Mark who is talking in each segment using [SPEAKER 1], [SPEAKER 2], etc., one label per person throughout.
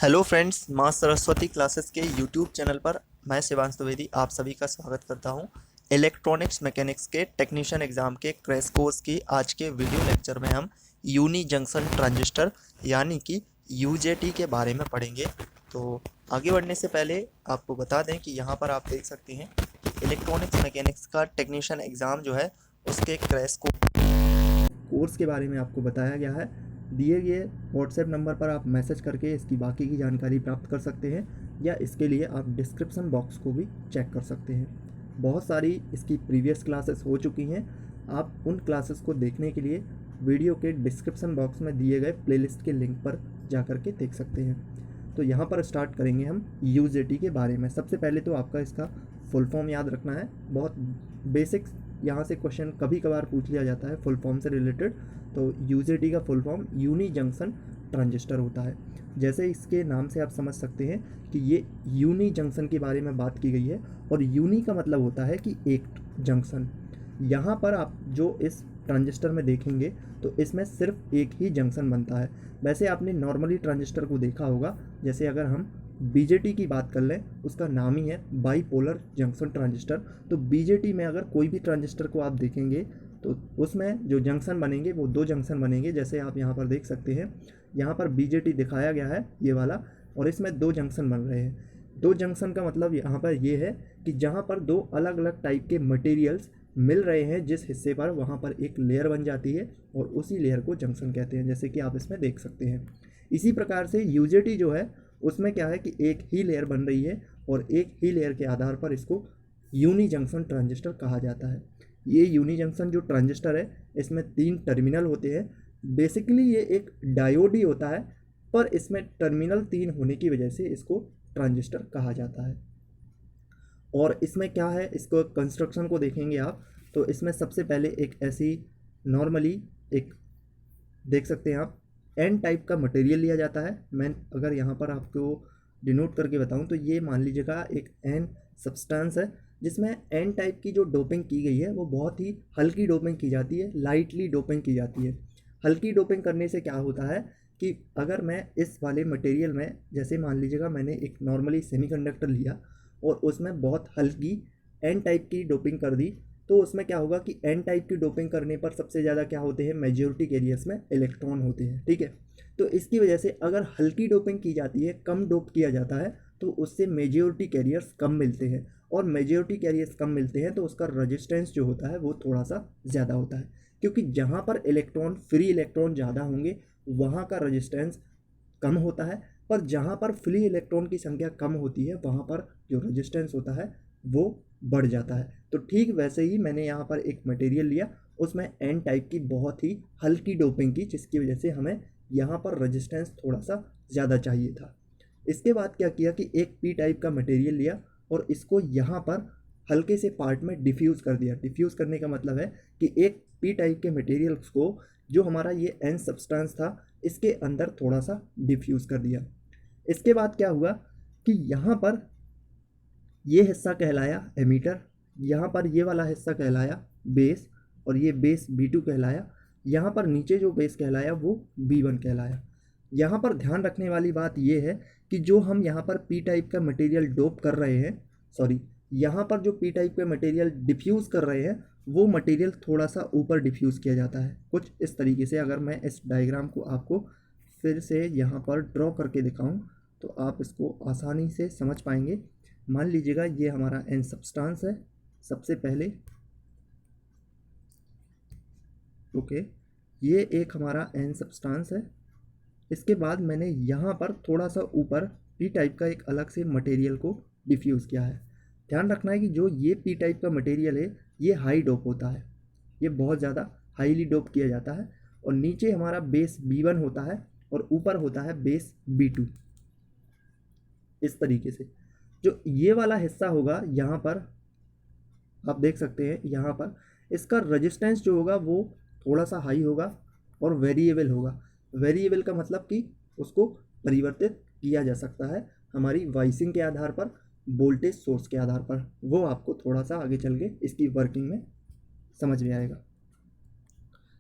[SPEAKER 1] Hello friends, माँ Saraswati classes के YouTube channel पर मैं शिवांश द्विवेदी आप सभी का स्वागत करता हूँ। इलेक्ट्रॉनिक्स मैकेनिक्स के टेक्नीशियन एग्ज़ाम के क्रैश कोर्स की आज के वीडियो लेक्चर में हम यूनी जंक्शन ट्रांजिस्टर यानी कि यूजेटी के बारे में पढ़ेंगे। तो आगे बढ़ने से पहले आपको बता दें कि यहाँ पर आप देख सकते हैं इलेक्ट्रॉनिक्स मैकेनिक्स का टेक्नीशियन एग्ज़ाम जो है उसके क्रैश कोर्स के बारे में आपको बताया गया है। दिए गए व्हाट्सएप नंबर पर आप मैसेज करके इसकी बाकी की जानकारी प्राप्त कर सकते हैं या इसके लिए आप डिस्क्रिप्शन बॉक्स को भी चेक कर सकते हैं। बहुत सारी इसकी प्रीवियस क्लासेस हो चुकी हैं। आप उन क्लासेस को देखने के लिए वीडियो के डिस्क्रिप्शन बॉक्स में दिए गए प्लेलिस्ट के लिंक पर जा कर के देख सकते हैं। तो यहाँ पर स्टार्ट करेंगे हम यूजेटी के बारे में। सबसे पहले तो आपका इसका फुल फॉर्म याद रखना है। बहुत बेसिक्स यहाँ से क्वेश्चन कभी कभार पूछ लिया जाता है फुल फॉर्म से रिलेटेड। तो यूजेटी का full form uni junction transistor होता है। जैसे इसके नाम से आप समझ सकते हैं कि ये यूनी जंक्शन के बारे में बात की गई है और यूनी का मतलब होता है कि एक जंक्शन। यहाँ पर आप जो इस ट्रांजिस्टर में देखेंगे तो इसमें सिर्फ एक ही जंक्शन बनता है। वैसे आपने नॉर्मली ट्रांजिस्टर को देखा होगा, जैसे अगर हम बीजेटी की बात कर लें, उसका नाम ही है बाईपोलर जंक्शन ट्रांजिस्टर। तो बीजेटी में अगर कोई भी ट्रांजिस्टर को आप देखेंगे तो उसमें जो जंक्शन बनेंगे वो दो जंक्शन बनेंगे। जैसे आप यहाँ पर देख सकते हैं, यहाँ पर बीजेटी दिखाया गया है ये वाला, और इसमें दो जंक्शन बन रहे हैं। दो जंक्शन का मतलब यहाँ पर ये है कि जहाँ पर दो अलग अलग टाइप के मटेरियल्स मिल रहे हैं जिस हिस्से पर, वहाँ पर एक लेयर बन जाती है और उसी लेयर को जंक्शन कहते हैं, जैसे कि आप इसमें देख सकते हैं। इसी प्रकार से यूजेटी जो है उसमें क्या है कि एक ही लेयर बन रही है और एक ही लेयर के आधार पर इसको यूनी जंक्शन ट्रांजिस्टर कहा जाता है। ये यूनी जंक्शन जो ट्रांजिस्टर है इसमें 3 टर्मिनल होते हैं। बेसिकली ये एक डायोड ही होता है, पर इसमें टर्मिनल 3 होने की वजह से इसको ट्रांजिस्टर कहा जाता है। और इसमें क्या है, इसको कंस्ट्रक्शन को देखेंगे आप तो इसमें सबसे पहले एक ऐसी नॉर्मली एक देख सकते हैं आप एन टाइप का मटेरियल लिया जाता है। मैं अगर यहाँ पर आपको डिनोट करके बताऊँ तो ये मान लीजिएगा एक एन सब्सटेंस है जिसमें एन टाइप की जो डोपिंग की गई है वो बहुत ही हल्की डोपिंग की जाती है, लाइटली डोपिंग की जाती है। हल्की डोपिंग करने से क्या होता है कि अगर मैं इस वाले मटेरियल में, जैसे मान लीजिएगा मैंने एक नॉर्मली सेमीकंडक्टर लिया और उसमें बहुत हल्की एन टाइप की डोपिंग कर दी, तो उसमें क्या होगा कि एन टाइप की डोपिंग करने पर सबसे ज़्यादा क्या होते हैं, मेजॉरिटी कैरियर्स में इलेक्ट्रॉन होते हैं। ठीक है, तो इसकी वजह से अगर हल्की डोपिंग की जाती है, कम डोप किया जाता है, तो उससे मेजॉरिटी कैरियर्स कम मिलते हैं, और मेजॉरिटी कैरियर्स कम मिलते हैं तो उसका रजिस्टेंस जो होता है वो थोड़ा सा ज़्यादा होता है। क्योंकि जहाँ पर इलेक्ट्रॉन फ्री इलेक्ट्रॉन ज़्यादा होंगे वहाँ का रजिस्टेंस कम होता है, पर जहाँ पर फ्री इलेक्ट्रॉन की संख्या कम होती है वहाँ पर जो रजिस्टेंस होता है वो बढ़ जाता है। तो ठीक वैसे ही मैंने यहाँ पर एक मटेरियल लिया, उसमें एन टाइप की बहुत ही हल्की डोपिंग की, जिसकी वजह से हमें यहाँ पर रजिस्टेंस थोड़ा सा ज़्यादा चाहिए था। इसके बाद क्या किया कि एक पी टाइप का मटेरियल लिया और इसको यहाँ पर हल्के से पार्ट में डिफ्यूज़ कर दिया। डिफ्यूज़ करने का मतलब है कि एक पी टाइप के मटेरियल्स को जो हमारा ये एन सब्सटेंस था इसके अंदर थोड़ा सा डिफ्यूज़ कर दिया। इसके बाद क्या हुआ कि यहाँ पर ये हिस्सा कहलाया एमीटर, यहाँ पर ये वाला हिस्सा कहलाया बेस, और ये बेस B2 कहलाया। यहाँ पर नीचे जो बेस कहलाया वो B1 कहलाया। यहाँ पर ध्यान रखने वाली बात ये है कि जो हम यहाँ पर पी टाइप का मटेरियल डोप कर रहे हैं, सॉरी, यहाँ पर जो पी टाइप का मटेरियल डिफ्यूज़ कर रहे हैं वो मटेरियल थोड़ा सा ऊपर डिफ्यूज़ किया जाता है, कुछ इस तरीके से। अगर मैं इस डायग्राम को आपको फिर से यहाँ पर ड्रॉ करके दिखाऊँ तो आप इसको आसानी से समझ पाएंगे। मान लीजिएगा ये हमारा एन सब्सटेंस है सबसे पहले, ओके, ये एक हमारा एन सब्सटेंस है। इसके बाद मैंने यहाँ पर थोड़ा सा ऊपर पी टाइप का एक अलग से मटेरियल को डिफ्यूज़ किया है। ध्यान रखना है कि जो ये पी टाइप का मटेरियल है ये हाई डोप होता है, ये बहुत ज़्यादा हाईली डोप किया जाता है, और नीचे हमारा बेस B1 होता है और ऊपर होता है बेस B2। इस तरीके से जो ये वाला हिस्सा होगा यहाँ पर आप देख सकते हैं, यहाँ पर इसका रजिस्टेंस जो होगा वो थोड़ा सा हाई होगा और वेरिएबल होगा। वेरिएबल का मतलब कि उसको परिवर्तित किया जा सकता है हमारी वाइसिंग के आधार पर, वोल्टेज सोर्स के आधार पर। वो आपको थोड़ा सा आगे चल के इसकी वर्किंग में समझ में आएगा।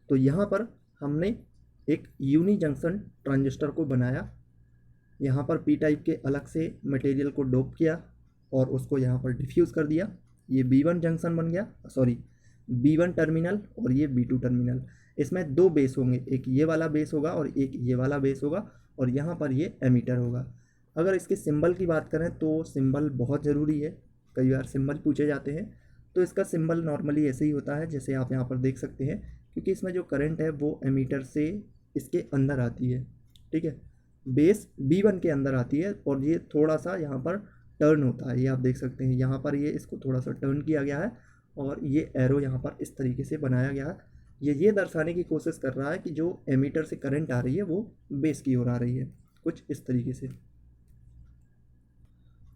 [SPEAKER 1] तो यहाँ पर हमने एक यूनी जंक्शन ट्रांजिस्टर को बनाया। यहाँ पर पी टाइप के अलग से मटेरियल को डोप किया और उसको यहाँ पर डिफ्यूज़ कर दिया। ये B1 जंक्शन बन गया, सॉरी B1 टर्मिनल और ये B2 टर्मिनल। इसमें दो बेस होंगे, एक ये वाला बेस होगा और एक ये वाला बेस होगा और यहाँ पर ये एमीटर होगा। अगर इसके सिंबल की बात करें तो सिंबल बहुत ज़रूरी है, कई बार सिंबल पूछे जाते हैं। तो इसका सिंबल नॉर्मली ऐसे ही होता है जैसे आप यहाँ पर देख सकते हैं, क्योंकि इसमें जो करंट है वो एमीटर से इसके अंदर आती है, ठीक है, बेस B1 के अंदर आती है और ये थोड़ा सा यहाँ पर टर्न होता है। ये आप देख सकते हैं यहाँ पर ये इसको थोड़ा सा टर्न किया गया है और ये एरो यहाँ पर इस तरीके से बनाया गया है। ये दर्शाने की कोशिश कर रहा है कि जो एमीटर से करंट आ रही है वो बेस की ओर आ रही है, कुछ इस तरीके से।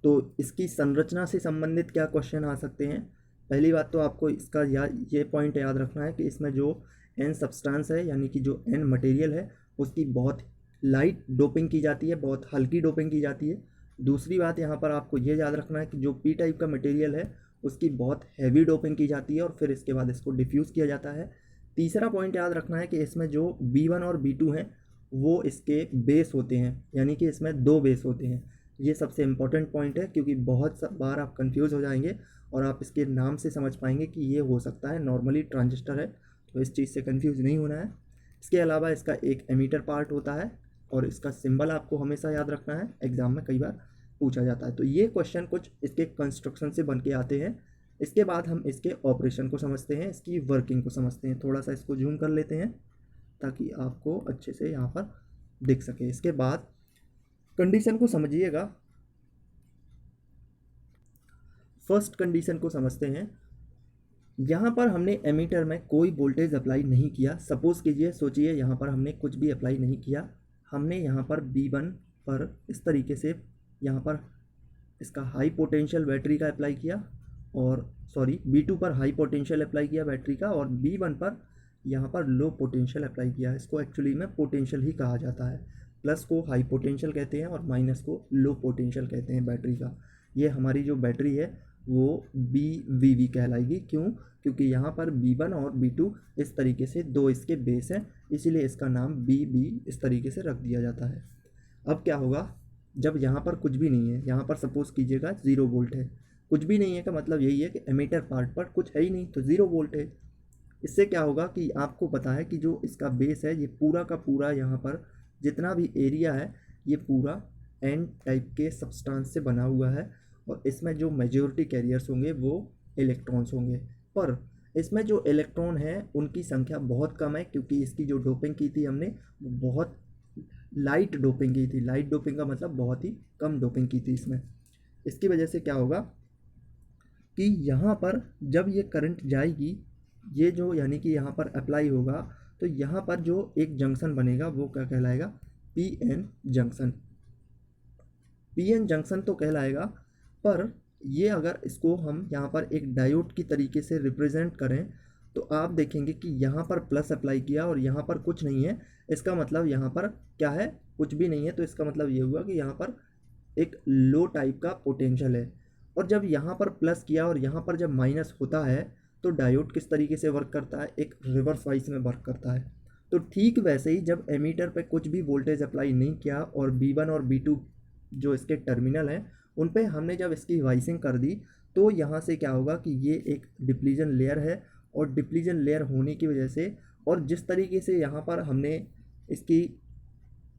[SPEAKER 1] तो इसकी संरचना से संबंधित क्या क्वेश्चन आ सकते हैं? पहली बात तो आपको इसका ये पॉइंट याद रखना है कि इसमें जो एन सब्सटेंस है यानी कि जो एन मटेरियल है उसकी बहुत लाइट डोपिंग की जाती है, बहुत हल्की डोपिंग की जाती है। दूसरी बात यहाँ पर आपको ये याद रखना है कि जो पी टाइप का मटेरियल है उसकी बहुत हैवी डोपिंग की जाती है और फिर इसके बाद इसको डिफ्यूज़ किया जाता है। तीसरा पॉइंट याद रखना है कि इसमें जो B1 और B2 हैं वो इसके बेस होते हैं, यानी कि इसमें दो बेस होते हैं। ये सबसे इम्पॉर्टेंट पॉइंट है क्योंकि बहुत बार आप कंफ्यूज हो जाएंगे और आप इसके नाम से समझ पाएंगे कि ये हो सकता है नॉर्मली ट्रांजिस्टर है, तो इस चीज़ से कंफ्यूज नहीं होना है। इसके अलावा इसका एक एमीटर पार्ट होता है और इसका सिंबल आपको हमेशा याद रखना है, एग्ज़ाम में कई बार पूछा जाता है। तो ये क्वेश्चन कुछ इसके कंस्ट्रक्शन से बन के आते हैं। इसके बाद हम इसके ऑपरेशन को समझते हैं, इसकी वर्किंग को समझते हैं। थोड़ा सा इसको जूम कर लेते हैं ताकि आपको अच्छे से यहाँ पर दिख सके। इसके बाद कंडीशन को समझिएगा। फर्स्ट कंडीशन को समझते हैं। यहाँ पर हमने एमीटर में कोई वोल्टेज अप्लाई नहीं किया। सपोज़ कीजिए, सोचिए यहाँ पर हमने कुछ भी अप्लाई नहीं किया। हमने यहाँ पर B1 पर इस तरीके से यहाँ पर इसका हाई पोटेंशियल बैटरी का अप्लाई किया और सॉरी B2 पर हाई पोटेंशियल अप्लाई किया बैटरी का और B1 पर यहाँ पर लो पोटेंशियल अप्लाई किया। इसको एक्चुअली में पोटेंशियल ही कहा जाता है। प्लस को हाई पोटेंशियल कहते हैं और माइनस को लो पोटेंशियल कहते हैं बैटरी का। ये हमारी जो बैटरी है वो BVV कहलाएगी। क्यों? क्योंकि यहाँ पर B1 और B2 इस तरीके से दो इसके बेस हैं, इसीलिए इसका नाम BB इस तरीके से रख दिया जाता है। अब क्या होगा जब यहाँ पर कुछ भी नहीं है, यहाँ पर सपोज़ कीजिएगा 0 वोल्ट है। कुछ भी नहीं है का मतलब यही है कि एमीटर पार्ट पर कुछ है ही नहीं, तो 0 वोल्ट है। इससे क्या होगा कि आपको पता है कि जो इसका बेस है ये पूरा का पूरा यहाँ पर जितना भी एरिया है ये पूरा एन टाइप के सब्सटेंस से बना हुआ है और इसमें जो मेजॉरिटी कैरियर्स होंगे वो इलेक्ट्रॉन्स होंगे। पर इसमें जो इलेक्ट्रॉन है उनकी संख्या बहुत कम है क्योंकि इसकी जो डोपिंग की थी हमने वो बहुत लाइट डोपिंग की थी। लाइट डोपिंग का मतलब बहुत ही कम डोपिंग की थी इसमें। इसकी वजह से क्या होगा कि यहाँ पर जब ये करंट जाएगी, ये जो यानी कि यहाँ पर अप्लाई होगा तो यहाँ पर जो एक जंक्शन बनेगा वो क्या कहलाएगा? PN junction. PN जंक्शन तो कहलाएगा, पर ये अगर इसको हम यहाँ पर एक डायोड की तरीके से रिप्रेजेंट करें तो आप देखेंगे कि यहाँ पर प्लस अप्लाई किया और यहाँ पर कुछ नहीं है। इसका मतलब यहाँ पर क्या है? कुछ भी नहीं है। तो इसका मतलब ये हुआ कि यहाँ पर एक लो टाइप का पोटेंशियल है। और जब यहाँ पर प्लस किया और यहाँ पर जब माइनस होता है तो डायोड किस तरीके से वर्क करता है? एक रिवर्स वाइज में वर्क करता है। तो ठीक वैसे ही जब एमीटर पे कुछ भी वोल्टेज अप्लाई नहीं किया और B1 और B2 जो इसके टर्मिनल हैं उन पे हमने जब इसकी वाइसिंग कर दी तो यहाँ से क्या होगा कि ये एक डिप्लीजन लेयर है और डिप्लीजन लेयर होने की वजह से और जिस तरीके से यहाँ पर हमने इसकी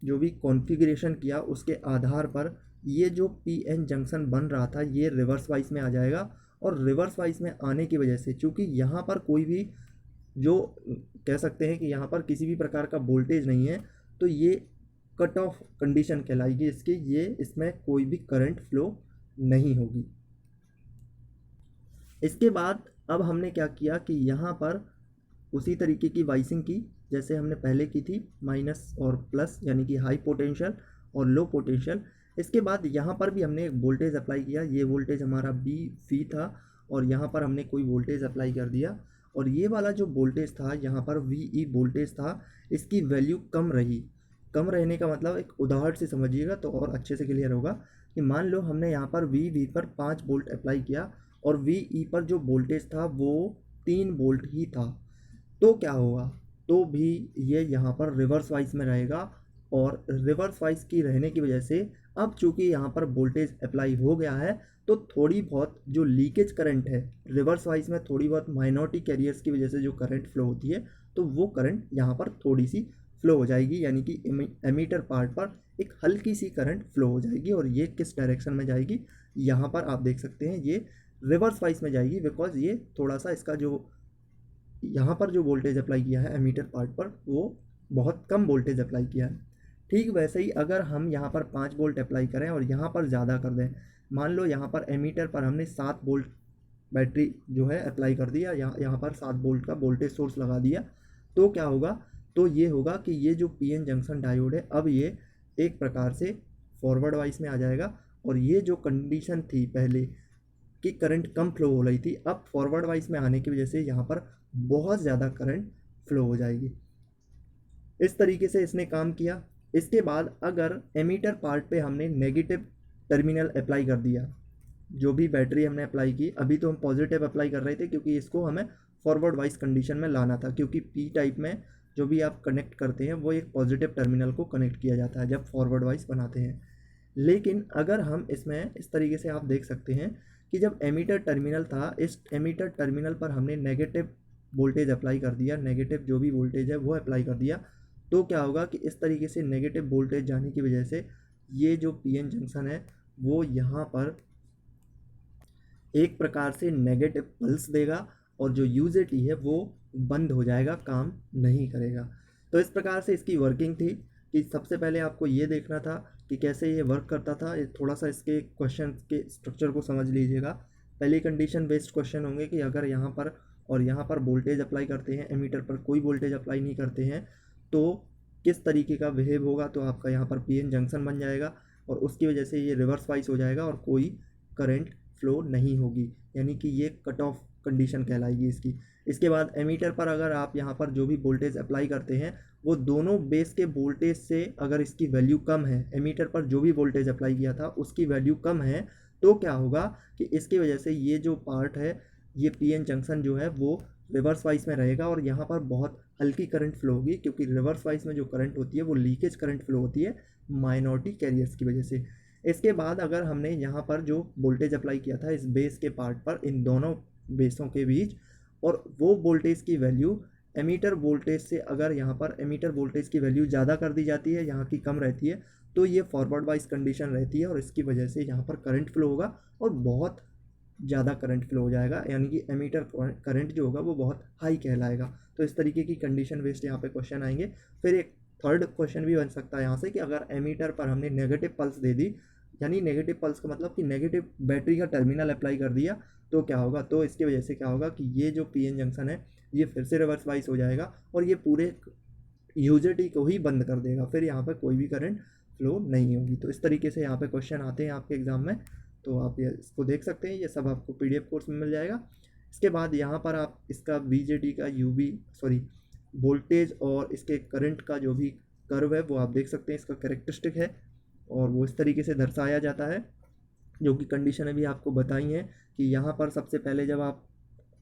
[SPEAKER 1] जो भी कॉन्फ़िगरेशन किया उसके आधार पर ये जो PN जंक्शन बन रहा था ये रिवर्स वाइज में आ जाएगा। और रिवर्स वाइज में आने की वजह से चूँकि यहाँ पर कोई भी जो कह सकते हैं कि यहाँ पर किसी भी प्रकार का वोल्टेज नहीं है तो ये कट ऑफ कंडीशन कहलाएगी इसकी। ये इसमें कोई भी करंट फ्लो नहीं होगी। इसके बाद अब हमने क्या किया कि यहाँ पर उसी तरीके की वाइसिंग की जैसे हमने पहले की थी, माइनस और प्लस यानी कि हाई पोटेंशियल और लो पोटेंशियल। इसके बाद यहाँ पर भी हमने एक वोल्टेज अप्लाई किया। ये वोल्टेज हमारा BV था और यहाँ पर हमने कोई वोल्टेज अप्लाई कर दिया और ये वाला जो वोल्टेज था यहाँ पर VE वोल्टेज था, इसकी वैल्यू कम रही। कम रहने का मतलब एक उदाहरण से समझिएगा तो और अच्छे से क्लियर होगा कि मान लो हमने यहाँ पर VV पर 5 वोल्ट अप्लाई किया और VE पर जो वोल्टेज था वो 3 वोल्ट ही था, तो क्या होगा? तो भी ये यहाँ पर रिवर्स वाइज में रहेगा और रिवर्स वाइज की रहने की वजह से अब चूँकि यहाँ पर वोल्टेज अप्लाई हो गया है तो थोड़ी बहुत जो लीकेज करंट है रिवर्स वाइज में थोड़ी बहुत माइनॉरिटी कैरियर्स की वजह से जो करंट फ्लो होती है तो वो करंट यहाँ पर थोड़ी सी फ्लो हो जाएगी, यानी कि एमीटर पार्ट पर एक हल्की सी करंट फ्लो हो जाएगी। और ये किस डायरेक्शन में जाएगी, यहाँ पर आप देख सकते हैं ये रिवर्स वाइज में जाएगी, बिकॉज ये थोड़ा सा इसका जो यहाँ पर जो वोल्टेज अप्लाई किया है एमीटर पार्ट पर वो बहुत कम वोल्टेज अप्लाई किया है। ठीक वैसे ही अगर हम यहाँ पर 5 वोल्ट अप्लाई करें और यहाँ पर ज़्यादा कर दें, मान लो यहाँ पर एमीटर पर हमने 7 वोल्ट बैटरी जो है अप्लाई कर दिया, यहाँ पर 7 वोल्ट का वोल्टेज सोर्स लगा दिया, तो क्या होगा, तो ये होगा कि ये जो पीएन जंक्शन डायोड है अब ये एक प्रकार से फॉरवर्ड वाइज में आ जाएगा। और ये जो कंडीशन थी पहले कि करंट कम फ्लो हो रही थी, अब फॉरवर्ड वाइज में आने की वजह से यहाँ पर बहुत ज़्यादा करंट फ्लो हो जाएगी। इस तरीके से इसने काम किया। इसके बाद अगर एमीटर पार्ट पे हमने नेगेटिव टर्मिनल अप्लाई कर दिया, जो भी बैटरी हमने अप्लाई की, अभी तो हम पॉजिटिव अप्लाई कर रहे थे क्योंकि इसको हमें फॉरवर्ड वाइज कंडीशन में लाना था, क्योंकि पी टाइप में जो भी आप कनेक्ट करते हैं वो एक पॉजिटिव टर्मिनल को कनेक्ट किया जाता है जब फॉरवर्ड वाइज बनाते हैं। लेकिन अगर हम इसमें इस तरीके से आप देख सकते हैं कि जब एमीटर टर्मिनल था, इस एमीटर टर्मिनल पर हमने नेगेटिव वोल्टेज अप्लाई कर दिया, नेगेटिव जो भी वोल्टेज है वो अप्लाई कर दिया, तो क्या होगा कि इस तरीके से नेगेटिव वोल्टेज जाने की वजह से ये जो पीएन जंक्शन है वो यहाँ पर एक प्रकार से नेगेटिव पल्स देगा और जो यूजेटी है वो बंद हो जाएगा, काम नहीं करेगा। तो इस प्रकार से इसकी वर्किंग थी कि सबसे पहले आपको ये देखना था कि कैसे ये वर्क करता था। थोड़ा सा इसके क्वेश्चन के स्ट्रक्चर को समझ लीजिएगा। पहली कंडीशन बेस्ड क्वेश्चन होंगे कि अगर यहाँ पर और यहाँ पर वोल्टेज अप्लाई करते हैं, एमीटर पर कोई वोल्टेज अप्लाई नहीं करते हैं, तो किस तरीके का बिहेव होगा। तो आपका यहाँ पर पीएन जंक्शन बन जाएगा और उसकी वजह से ये रिवर्स वाइज हो जाएगा और कोई करंट फ्लो नहीं होगी, यानी कि ये कट ऑफ कंडीशन कहलाएगी इसकी। इसके बाद एमीटर पर अगर आप यहाँ पर जो भी वोल्टेज अप्लाई करते हैं वो दोनों बेस के वोल्टेज से अगर इसकी वैल्यू कम है, एमीटर पर जो भी वोल्टेज अप्लाई किया था उसकी वैल्यू कम है, तो क्या होगा कि इसकी वजह से ये जो पार्ट है, ये पीएन जंक्शन जो है वो रिवर्स वाइज में रहेगा और यहाँ पर बहुत हल्की करंट फ्लो होगी, क्योंकि रिवर्स वाइज में जो करंट होती है वो लीकेज करंट फ्लो होती है माइनॉरिटी कैरियर्स की वजह से। इसके बाद अगर हमने यहाँ पर जो वोल्टेज अप्लाई किया था इस बेस के पार्ट पर, इन दोनों बेसों के बीच, और वो वोल्टेज की वैल्यू एमीटर वोल्टेज से अगर यहाँ पर एमीटर वोल्टेज की वैल्यू ज़्यादा कर दी जाती है, यहाँ की कम रहती है, तो ये फॉरवर्ड वाइज कंडीशन रहती है और इसकी वजह से यहाँ पर करंट फ्लो होगा और बहुत ज़्यादा करंट फ्लो हो जाएगा, यानी कि एमीटर करंट जो होगा वो बहुत हाई कहलाएगा। तो इस तरीके की कंडीशन बेस्ड यहाँ पे क्वेश्चन आएंगे। फिर एक थर्ड क्वेश्चन भी बन सकता है यहाँ से कि अगर एमीटर पर हमने नेगेटिव पल्स दे दी, यानी नेगेटिव पल्स का मतलब कि नेगेटिव बैटरी का टर्मिनल अप्लाई कर दिया, तो क्या होगा, तो इसकी वजह से क्या होगा कि ये जो पीएन जंक्शन है ये फिर से रिवर्स वाइज हो जाएगा और ये पूरे यूजेटी को ही बंद कर देगा, फिर यहाँ पर कोई भी करंट फ्लो नहीं होगी। तो इस तरीके से यहाँ पे क्वेश्चन आते हैं आपके एग्ज़ाम में, तो आप ये इसको देख सकते हैं, ये सब आपको पीडीएफ कोर्स में मिल जाएगा। इसके बाद यहाँ पर आप इसका वीजेटी का वोल्टेज और इसके करंट का जो भी कर्व है वो आप देख सकते हैं, इसका कैरेक्टरिस्टिक है और वो इस तरीके से दर्शाया जाता है, जो कि कंडीशन अभी आपको बताई है कि यहाँ पर सबसे पहले जब आप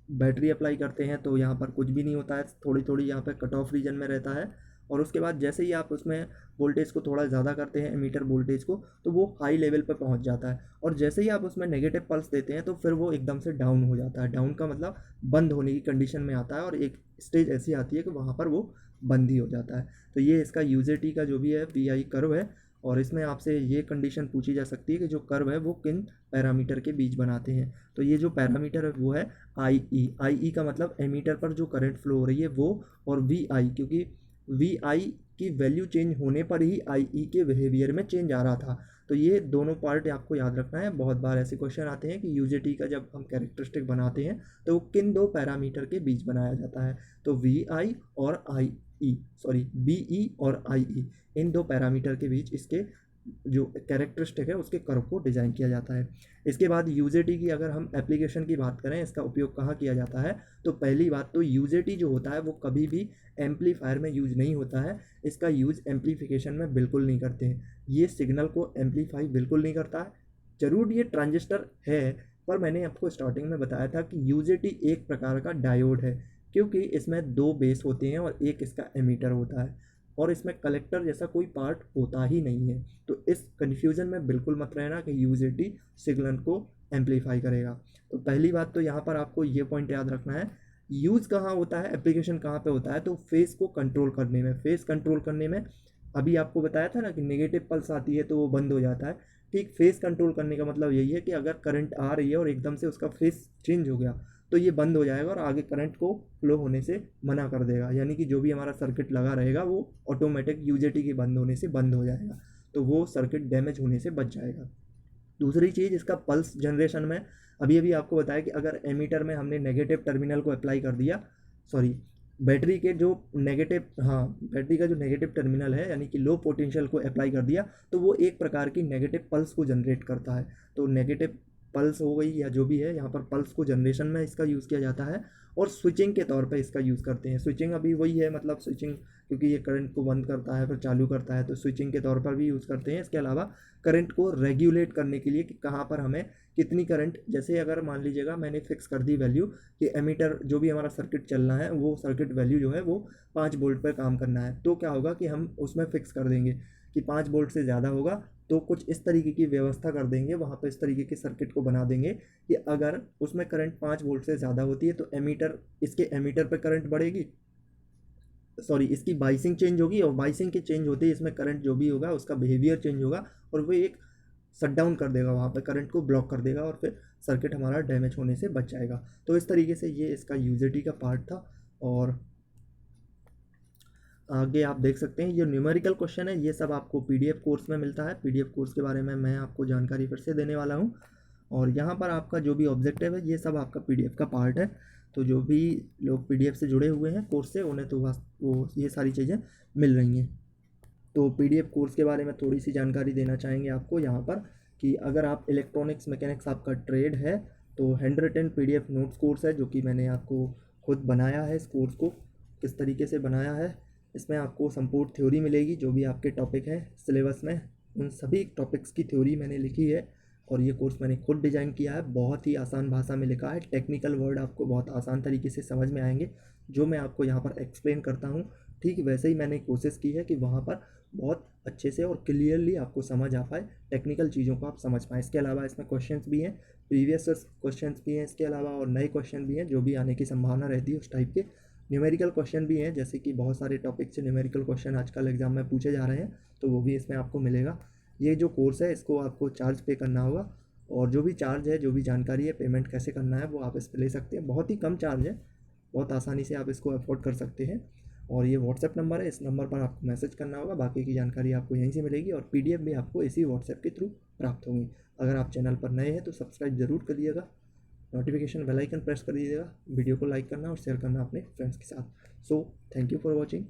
[SPEAKER 1] बैटरी अप्लाई करते हैं तो यहाँ पर कुछ भी नहीं होता है, थोड़ी थोड़ी यहाँ पर कट ऑफ रीजन में रहता है, और उसके बाद जैसे ही आप उसमें वोल्टेज को थोड़ा ज़्यादा करते हैं एमीटर वोल्टेज को, तो वो हाई लेवल पर पहुँच जाता है, और जैसे ही आप उसमें नेगेटिव पल्स देते हैं तो फिर वो एकदम से डाउन हो जाता है। डाउन का मतलब बंद होने की कंडीशन में आता है और एक स्टेज ऐसी आती है कि वहाँ पर वो बंद ही हो जाता है। तो ये इसका यूजेटी का जो भी है वी कर्व है, और इसमें आपसे ये कंडीशन पूछी जा सकती है कि जो कर्व है वो किन पैरामीटर के बीच बनाते हैं। तो ये जो पैरामीटर है वो है आई का मतलब एमीटर पर जो करंट फ्लो हो रही है वो, और वी आई, क्योंकि वी आई की वैल्यू चेंज होने पर ही आई के बिहेवियर में चेंज आ रहा था। तो ये दोनों पार्ट आपको याद रखना है। बहुत बार ऐसे क्वेश्चन आते हैं कि यूजेटी का जब हम कैरेक्टरिस्टिक बनाते हैं तो वो किन दो पैरामीटर के बीच बनाया जाता है, तो वी आई और बी ई और आई, इन दो पैरामीटर के बीच इसके जो कैरेक्टरिस्टिक है उसके कर्व को डिज़ाइन किया जाता है। इसके बाद यूजेटी की अगर हम एप्लीकेशन की बात करें, इसका उपयोग कहाँ किया जाता है, तो पहली बात तो यूजेटी जो होता है वो कभी भी एम्पलीफायर में यूज नहीं होता है, इसका यूज एम्पलीफिकेशन में बिल्कुल नहीं करते हैं। ये सिग्नल को एम्पलीफाई बिल्कुल नहीं करता है। जरूर ये ट्रांजिस्टर है, पर मैंने आपको स्टार्टिंग में बताया था कि यूजेटी एक प्रकार का डायोड है, क्योंकि इसमें दो बेस होते हैं और एक इसका एमीटर होता है। और इसमें कलेक्टर जैसा कोई पार्ट होता ही नहीं है। तो इस कन्फ्यूज़न में बिल्कुल मत रहना कि यूजेटी सिग्नल को एम्पलीफाई करेगा। तो पहली बात तो यहाँ पर आपको ये पॉइंट याद रखना है, यूज़ कहाँ होता है, एप्लीकेशन कहाँ पे होता है, तो फेस को कंट्रोल करने में। फेस कंट्रोल करने में अभी आपको बताया था ना कि नेगेटिव पल्स आती है तो वो बंद हो जाता है। ठीक, फेस कंट्रोल करने का मतलब यही है कि अगर करंट आ रही है और एकदम से उसका फेस चेंज हो गया तो ये बंद हो जाएगा और आगे करंट को फ्लो होने से मना कर देगा, यानी कि जो भी हमारा सर्किट लगा रहेगा वो ऑटोमेटिक यूजेटी के बंद होने से बंद हो जाएगा, तो वो सर्किट डैमेज होने से बच जाएगा। दूसरी चीज़, इसका पल्स जनरेशन में अभी अभी आपको बताया कि अगर एमीटर में हमने नेगेटिव टर्मिनल को अप्लाई कर दिया, सॉरी, बैटरी के जो नेगेटिव, हाँ, बैटरी का जो नेगेटिव टर्मिनल है यानी कि लो पोटेंशियल को अप्लाई कर दिया तो वो एक प्रकार की नेगेटिव पल्स को जनरेट करता है। तो नेगेटिव पल्स हो गई या जो भी है, यहाँ पर पल्स को जनरेशन में इसका यूज़ किया जाता है और स्विचिंग के तौर पे इसका यूज़ करते हैं। स्विचिंग अभी वही है, मतलब स्विचिंग, क्योंकि ये करंट को बंद करता है फिर चालू करता है, तो स्विचिंग के तौर पर भी यूज़ करते हैं। इसके अलावा करंट को रेगुलेट करने के लिए कि कहाँ पर हमें कितनी करंट, जैसे अगर मान लीजिएगा मैंने फिक्स कर दी वैल्यू कि एमीटर जो भी हमारा सर्किट चलना है वो सर्किट वैल्यू जो है वो 5 वोल्ट पर काम करना है, तो क्या होगा कि हम उसमें फिक्स कर देंगे कि 5 वोल्ट से ज़्यादा होगा तो कुछ इस तरीके की व्यवस्था कर देंगे वहाँ पर, इस तरीके के सर्किट को बना देंगे कि अगर उसमें करंट 5 वोल्ट से ज़्यादा होती है तो एमीटर, इसके एमीटर पर करंट बढ़ेगी, सॉरी, इसकी बाइसिंग चेंज होगी और बाइसिंग के चेंज होते ही इसमें करंट जो भी होगा उसका बिहेवियर चेंज होगा और वो एक शट डाउन कर देगा, वहाँ पर करंट को ब्लॉक कर देगा और फिर सर्किट हमारा डैमेज होने से बच जाएगा। तो इस तरीके से ये इसका यूजेटी का पार्ट था। और आगे आप देख सकते हैं ये न्यूमेरिकल क्वेश्चन है, ये सब आपको पीडीएफ कोर्स में मिलता है। पीडीएफ कोर्स के बारे में मैं आपको जानकारी फिर से देने वाला हूँ और यहाँ पर आपका जो भी ऑब्जेक्टिव है ये सब आपका पीडीएफ का पार्ट है। तो जो भी लोग पीडीएफ से जुड़े हुए हैं कोर्स से, उन्हें तो वो ये सारी चीज़ें मिल रही हैं। तो पीडीएफ कोर्स के बारे में थोड़ी सी जानकारी देना चाहेंगे आपको यहाँ पर कि अगर आप इलेक्ट्रॉनिक्स मैकेनिक्स आपका ट्रेड है तो hand written PDF notes course है जो कि मैंने आपको खुद बनाया है। इस कोर्स को किस तरीके से बनाया है, इसमें आपको संपूर्ण थ्योरी मिलेगी, जो भी आपके टॉपिक हैं सिलेबस में उन सभी टॉपिक्स की थ्योरी मैंने लिखी है और ये कोर्स मैंने खुद डिज़ाइन किया है। बहुत ही आसान भाषा में लिखा है, टेक्निकल वर्ड आपको बहुत आसान तरीके से समझ में आएंगे। जो मैं आपको यहाँ पर एक्सप्लेन करता हूँ ठीक वैसे ही मैंने कोशिश की है कि वहाँ पर बहुत अच्छे से और क्लियरली आपको समझ आ पाए, टेक्निकल चीज़ों को आप समझ पाएँ। इसके अलावा इसमें क्वेश्चंस भी हैं, प्रीवियस क्वेश्चंस भी हैं इसके अलावा, और नए क्वेश्चन भी हैं जो भी आने की संभावना रहती है उस टाइप के। न्यूमेरिकल क्वेश्चन भी हैं, जैसे कि बहुत सारे टॉपिक से न्यूमेरिकल क्वेश्चन आजकल एग्जाम में पूछे जा रहे हैं, तो वो भी इसमें आपको मिलेगा। ये जो कोर्स है इसको आपको चार्ज पे करना होगा और जो भी चार्ज है, जो भी जानकारी है, पेमेंट कैसे करना है वो आप इस पर ले सकते हैं। बहुत ही कम चार्ज है, बहुत आसानी से आप इसको अफोर्ड कर सकते हैं। और ये व्हाट्सएप नंबर है, इस नंबर पर आपको मैसेज करना होगा, बाकी की जानकारी आपको यहीं से मिलेगी और पीडीएफ भी आपको इसी व्हाट्सएप के थ्रू प्राप्त होंगी। अगर आप चैनल पर नए हैं तो सब्सक्राइब जरूर करिएगा, नोटिफिकेशन बेल आइकन प्रेस कर दीजिएगा, वीडियो को लाइक करना और शेयर करना अपने फ्रेंड्स के साथ। So thank you for watching.